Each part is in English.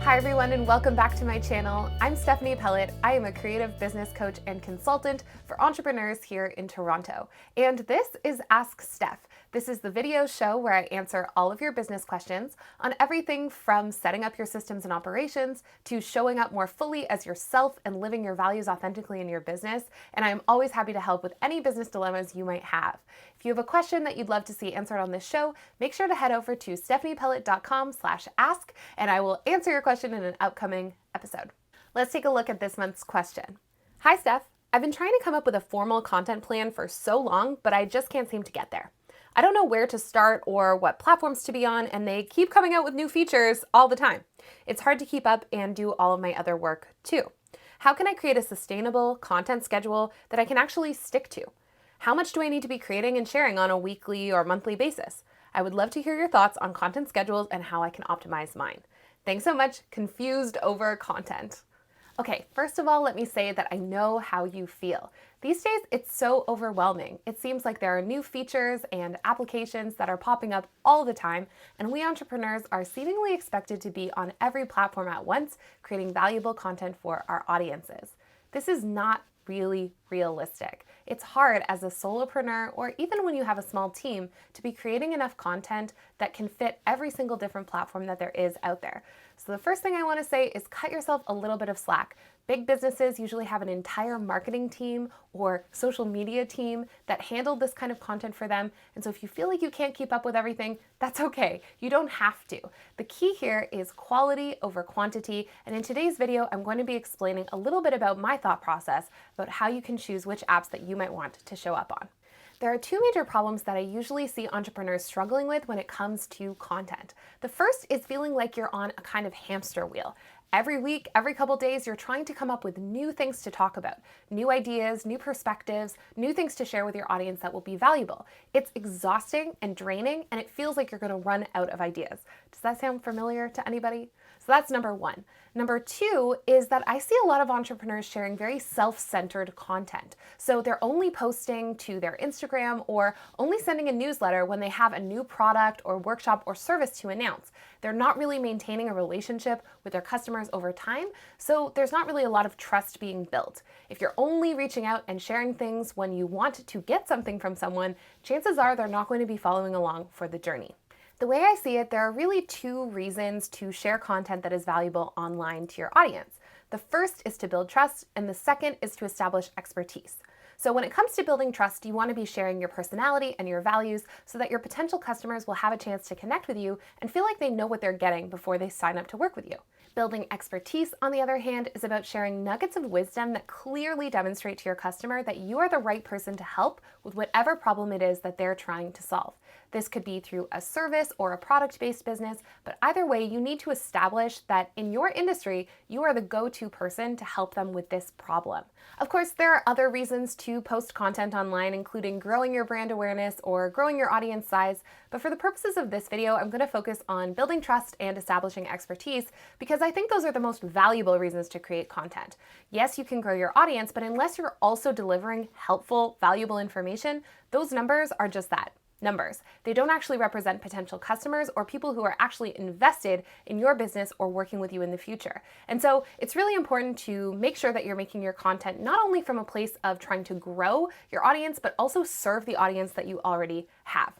Hi everyone and welcome back to my channel. I'm Stephanie Pellet. I am a creative business coach and consultant for entrepreneurs here in Toronto. And this is Ask Steph. This is the video show where I answer all of your business questions on everything from setting up your systems and operations to showing up more fully as yourself and living your values authentically in your business. And I'm always happy to help with any business dilemmas you might have. If you have a question that you'd love to see answered on this show, make sure to head over to stephaniepellet.com/ask and I will answer your question in an upcoming episode. Let's take a look at this month's question. Hi Steph, I've been trying to come up with a formal content plan for so long, but I just can't seem to get there. I don't know where to start or what platforms to be on, and they keep coming out with new features all the time. It's hard to keep up and do all of my other work too. How can I create a sustainable content schedule that I can actually stick to? How much do I need to be creating and sharing on a weekly or monthly basis? I would love to hear your thoughts on content schedules and how I can optimize mine. Thanks so much, confused over content. Okay, first of all, let me say that I know how you feel. These days, it's so overwhelming. It seems like there are new features and applications that are popping up all the time, and we entrepreneurs are seemingly expected to be on every platform at once, creating valuable content for our audiences. This is not really realistic. It's hard as a solopreneur or even when you have a small team to be creating enough content that can fit every single different platform that there is out there. So the first thing I want to say is cut yourself a little bit of slack. Big businesses usually have an entire marketing team or social media team that handle this kind of content for them. And so if you feel like you can't keep up with everything, that's okay. You don't have to. The key here is quality over quantity. And in today's video, I'm going to be explaining a little bit about my thought process about how you can choose which apps that you might want to show up on. There are two major problems that I usually see entrepreneurs struggling with when it comes to content. The first is feeling like you're on a kind of hamster wheel. Every week, every couple days, you're trying to come up with new things to talk about, new ideas, new perspectives, new things to share with your audience that will be valuable. It's exhausting and draining, and it feels like you're going to run out of ideas. Does that sound familiar to anybody? So that's number one. Number two is that I see a lot of entrepreneurs sharing very self-centered content. So they're only posting to their Instagram or only sending a newsletter when they have a new product or workshop or service to announce. They're not really maintaining a relationship with their customers over time, so there's not really a lot of trust being built. If you're only reaching out and sharing things when you want to get something from someone, chances are they're not going to be following along for the journey. The way I see it, there are really two reasons to share content that is valuable online to your audience. The first is to build trust, and the second is to establish expertise. So when it comes to building trust, you want to be sharing your personality and your values so that your potential customers will have a chance to connect with you and feel like they know what they're getting before they sign up to work with you. Building expertise, on the other hand, is about sharing nuggets of wisdom that clearly demonstrate to your customer that you are the right person to help with whatever problem it is that they're trying to solve. This could be through a service or a product-based business, but either way, you need to establish that in your industry, you are the go-to person to help them with this problem. Of course, there are other reasons to post content online, including growing your brand awareness or growing your audience size, but for the purposes of this video, I'm going to focus on building trust and establishing expertise because I think those are the most valuable reasons to create content. Yes, you can grow your audience, but unless you're also delivering helpful, valuable information, those numbers are just that. Numbers. They don't actually represent potential customers or people who are actually invested in your business or working with you in the future. And so it's really important to make sure that you're making your content not only from a place of trying to grow your audience, but also serve the audience that you already have.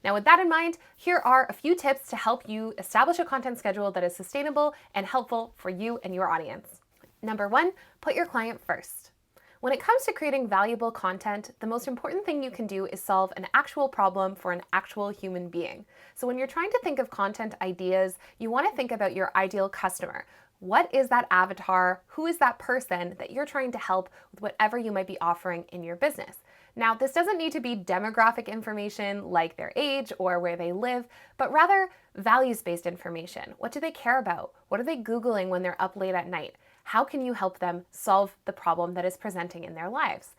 Now, with that in mind, here are a few tips to help you establish a content schedule that is sustainable and helpful for you and your audience. Number one, put your client first. When it comes to creating valuable content, the most important thing you can do is solve an actual problem for an actual human being. So when you're trying to think of content ideas, you want to think about your ideal customer. What is that avatar? Who is that person that you're trying to help with whatever you might be offering in your business? Now, this doesn't need to be demographic information like their age or where they live, but rather values-based information. What do they care about? What are they Googling when they're up late at night? How can you help them solve the problem that is presenting in their lives?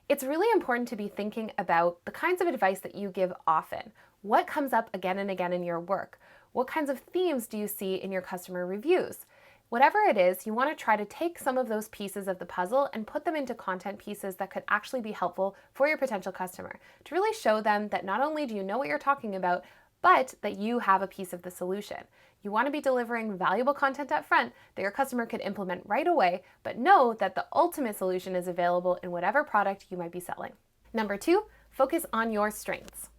It's really important to be thinking about the kinds of advice that you give often. What comes up again and again in your work? What kinds of themes do you see in your customer reviews? Whatever it is, you want to try to take some of those pieces of the puzzle and put them into content pieces that could actually be helpful for your potential customer to really show them that not only do you know what you're talking about, but that you have a piece of the solution. You want to be delivering valuable content up front that your customer could implement right away, but know that the ultimate solution is available in whatever product you might be selling. Number 2, focus on your strengths.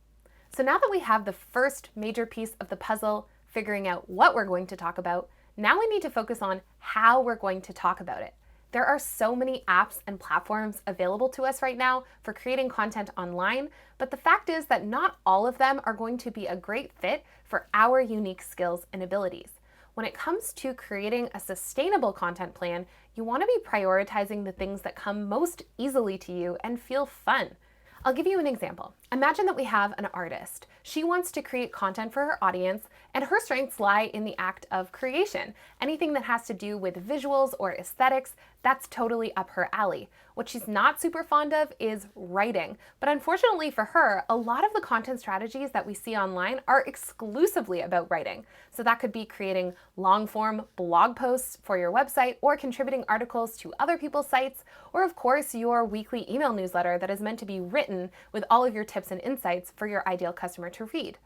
So now that we have the first major piece of the puzzle, figuring out what we're going to talk about, now we need to focus on how we're going to talk about it. There are so many apps and platforms available to us right now for creating content online, but the fact is that not all of them are going to be a great fit for our unique skills and abilities. When it comes to creating a sustainable content plan, you want to be prioritizing the things that come most easily to you and feel fun. I'll give you an example. Imagine that we have an artist. She wants to create content for her audience, and her strengths lie in the act of creation. Anything that has to do with visuals or aesthetics, that's totally up her alley. What she's not super fond of is writing. But unfortunately for her, a lot of the content strategies that we see online are exclusively about writing. So that could be creating long-form blog posts for your website, or contributing articles to other people's sites, or of course your weekly email newsletter that is meant to be written with all of your tips and insights for your ideal customer to read.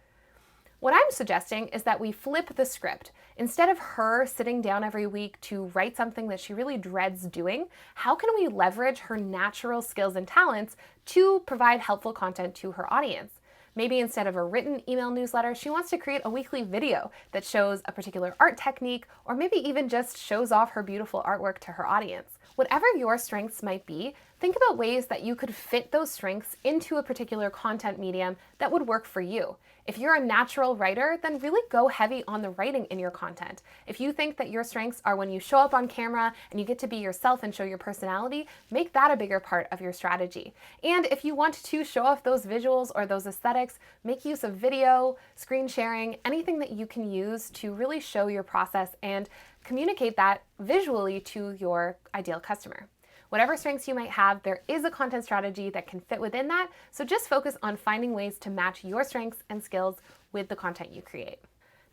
What I'm suggesting is that we flip the script. Instead of her sitting down every week to write something that she really dreads doing, how can we leverage her natural skills and talents to provide helpful content to her audience? Maybe instead of a written email newsletter, she wants to create a weekly video that shows a particular art technique, or maybe even just shows off her beautiful artwork to her audience. Whatever your strengths might be, think about ways that you could fit those strengths into a particular content medium that would work for you. If you're a natural writer, then really go heavy on the writing in your content. If you think that your strengths are when you show up on camera and you get to be yourself and show your personality, make that a bigger part of your strategy. And if you want to show off those visuals or those aesthetics, make use of video, screen sharing, anything that you can use to really show your process and communicate that visually to your ideal customer. Whatever strengths you might have, there is a content strategy that can fit within that, so just focus on finding ways to match your strengths and skills with the content you create.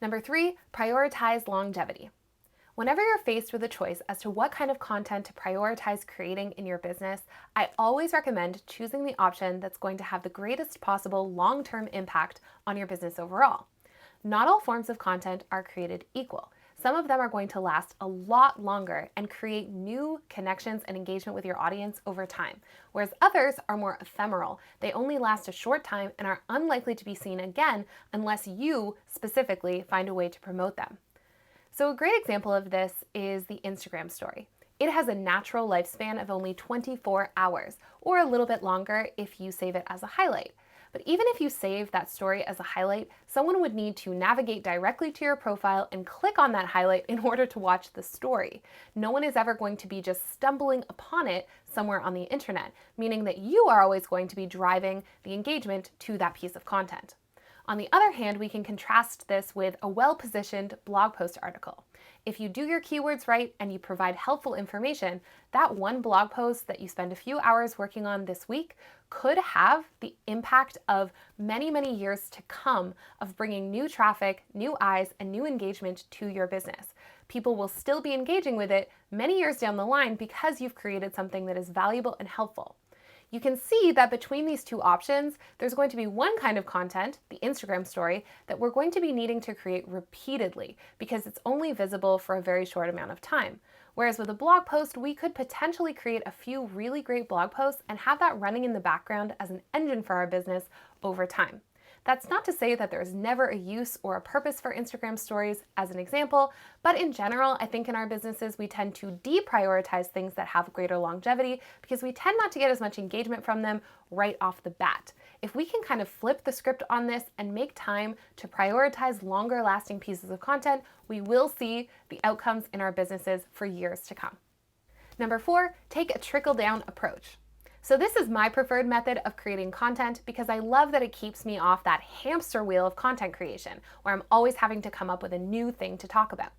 Number 3, prioritize longevity. Whenever you're faced with a choice as to what kind of content to prioritize creating in your business, I always recommend choosing the option that's going to have the greatest possible long-term impact on your business overall. Not all forms of content are created equal. Some of them are going to last a lot longer and create new connections and engagement with your audience over time, whereas others are more ephemeral. They only last a short time and are unlikely to be seen again unless you specifically find a way to promote them. So a great example of this is the Instagram story. It has a natural lifespan of only 24 hours, or a little bit longer if you save it as a highlight. But even if you save that story as a highlight, someone would need to navigate directly to your profile and click on that highlight in order to watch the story. No one is ever going to be just stumbling upon it somewhere on the internet, meaning that you are always going to be driving the engagement to that piece of content. On the other hand, we can contrast this with a well-positioned blog post article. If you do your keywords right and you provide helpful information, that one blog post that you spend a few hours working on this week could have the impact of many, many years to come of bringing new traffic, new eyes, and new engagement to your business. People will still be engaging with it many years down the line because you've created something that is valuable and helpful. You can see that between these two options, there's going to be one kind of content, the Instagram story, that we're going to be needing to create repeatedly because it's only visible for a very short amount of time. Whereas with a blog post, we could potentially create a few really great blog posts and have that running in the background as an engine for our business over time. That's not to say that there's never a use or a purpose for Instagram stories as an example, but in general, I think in our businesses, we tend to deprioritize things that have greater longevity because we tend not to get as much engagement from them right off the bat. If we can kind of flip the script on this and make time to prioritize longer lasting pieces of content, we will see the outcomes in our businesses for years to come. Number 4, take a trickle-down approach. So this is my preferred method of creating content because I love that it keeps me off that hamster wheel of content creation where I'm always having to come up with a new thing to talk about.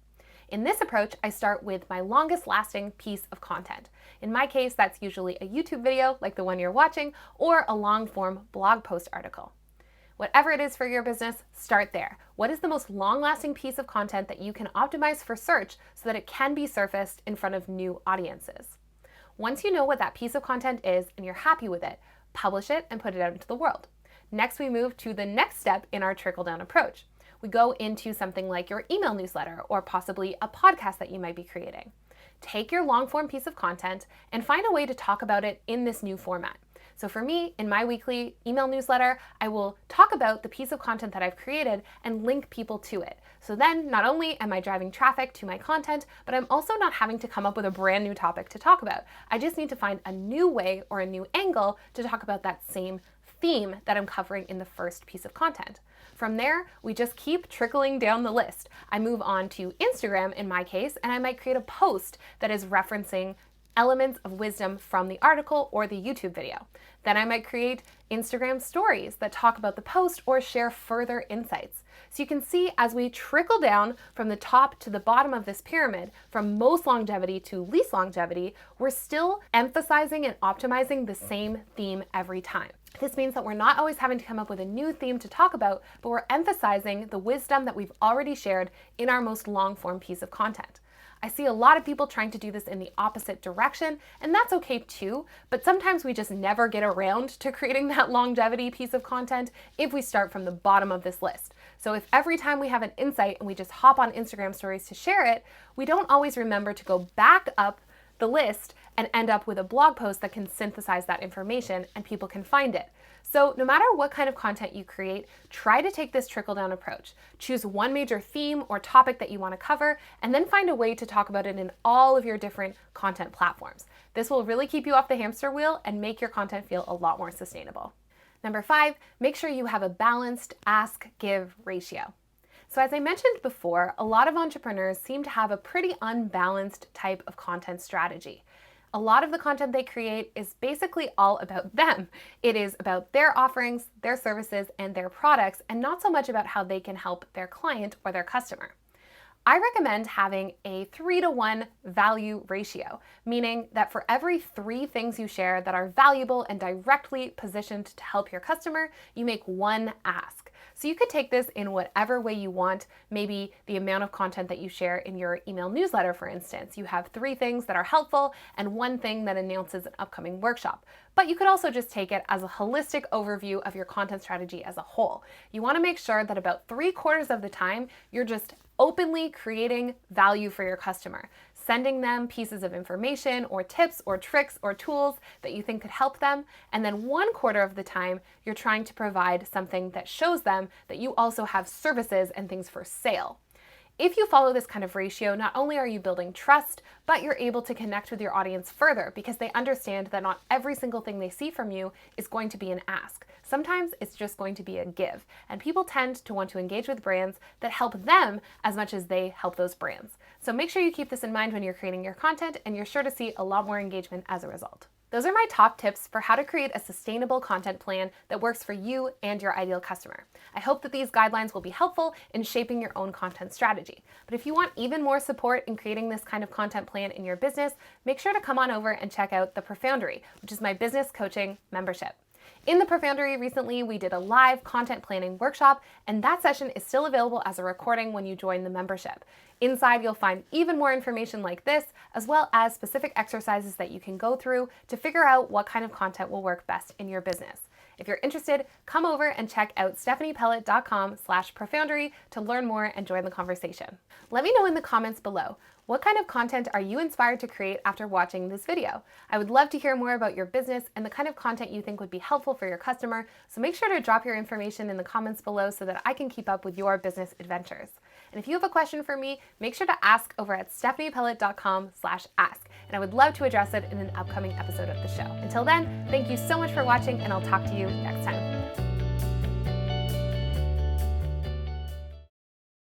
In this approach, I start with my longest lasting piece of content. In my case, that's usually a YouTube video like the one you're watching or a long form blog post article. Whatever it is for your business, start there. What is the most long-lasting piece of content that you can optimize for search so that it can be surfaced in front of new audiences? Once you know what that piece of content is and you're happy with it, publish it and put it out into the world. Next, we move to the next step in our trickle-down approach. We go into something like your email newsletter or possibly a podcast that you might be creating. Take your long-form piece of content and find a way to talk about it in this new format. So for me, in my weekly email newsletter, I will talk about the piece of content that I've created and link people to it. So then not only am I driving traffic to my content, but I'm also not having to come up with a brand new topic to talk about. I just need to find a new way or a new angle to talk about that same theme that I'm covering in the first piece of content. From there, we just keep trickling down the list. I move on to Instagram in my case, and I might create a post that is referencing elements of wisdom from the article or the YouTube video. Then I might create Instagram stories that talk about the post or share further insights. So you can see as we trickle down from the top to the bottom of this pyramid, from most longevity to least longevity, we're still emphasizing and optimizing the same theme every time. This means that we're not always having to come up with a new theme to talk about, but we're emphasizing the wisdom that we've already shared in our most long-form piece of content. I see a lot of people trying to do this in the opposite direction, and that's okay too, but sometimes we just never get around to creating that longevity piece of content if we start from the bottom of this list. So if every time we have an insight and we just hop on Instagram stories to share it, we don't always remember to go back up the list and end up with a blog post that can synthesize that information and people can find it. So no matter what kind of content you create, try to take this trickle-down approach. Choose one major theme or topic that you want to cover, and then find a way to talk about it in all of your different content platforms. This will really keep you off the hamster wheel and make your content feel a lot more sustainable. Number 5, make sure you have a balanced ask-give ratio. So as I mentioned before, a lot of entrepreneurs seem to have a pretty unbalanced type of content strategy. A lot of the content they create is basically all about them. It is about their offerings, their services, and their products, and not so much about how they can help their client or their customer. I recommend having a 3-to-1 value ratio, meaning that for every 3 things you share that are valuable and directly positioned to help your customer, you make 1 ask. So you could take this in whatever way you want, maybe the amount of content that you share in your email newsletter, for instance. You have 3 things that are helpful and 1 thing that announces an upcoming workshop. But you could also just take it as a holistic overview of your content strategy as a whole. You want to make sure that about 3/4 of the time, you're just openly creating value for your customer, sending them pieces of information or tips or tricks or tools that you think could help them. And then 1/4 of the time, you're trying to provide something that shows them that you also have services and things for sale. If you follow this kind of ratio, not only are you building trust, but you're able to connect with your audience further because they understand that not every single thing they see from you is going to be an ask. Sometimes it's just going to be a give, and people tend to want to engage with brands that help them as much as they help those brands. So make sure you keep this in mind when you're creating your content, and you're sure to see a lot more engagement as a result. Those are my top tips for how to create a sustainable content plan that works for you and your ideal customer. I hope that these guidelines will be helpful in shaping your own content strategy. But if you want even more support in creating this kind of content plan in your business, make sure to come on over and check out the Profoundry, which is my business coaching membership. In the Profoundry recently, we did a live content planning workshop, and that session is still available as a recording when you join the membership. Inside, you'll find even more information like this, as well as specific exercises that you can go through to figure out what kind of content will work best in your business. If you're interested, come over and check out stephaniepellett.com/profoundry to learn more and join the conversation. Let me know in the comments below, what kind of content are you inspired to create after watching this video? I would love to hear more about your business and the kind of content you think would be helpful for your customer, so make sure to drop your information in the comments below so that I can keep up with your business adventures. And if you have a question for me, make sure to ask over at stephaniepellett.com/ask, and I would love to address it in an upcoming episode of the show. Until then, thank you so much for watching, and I'll talk to you next time.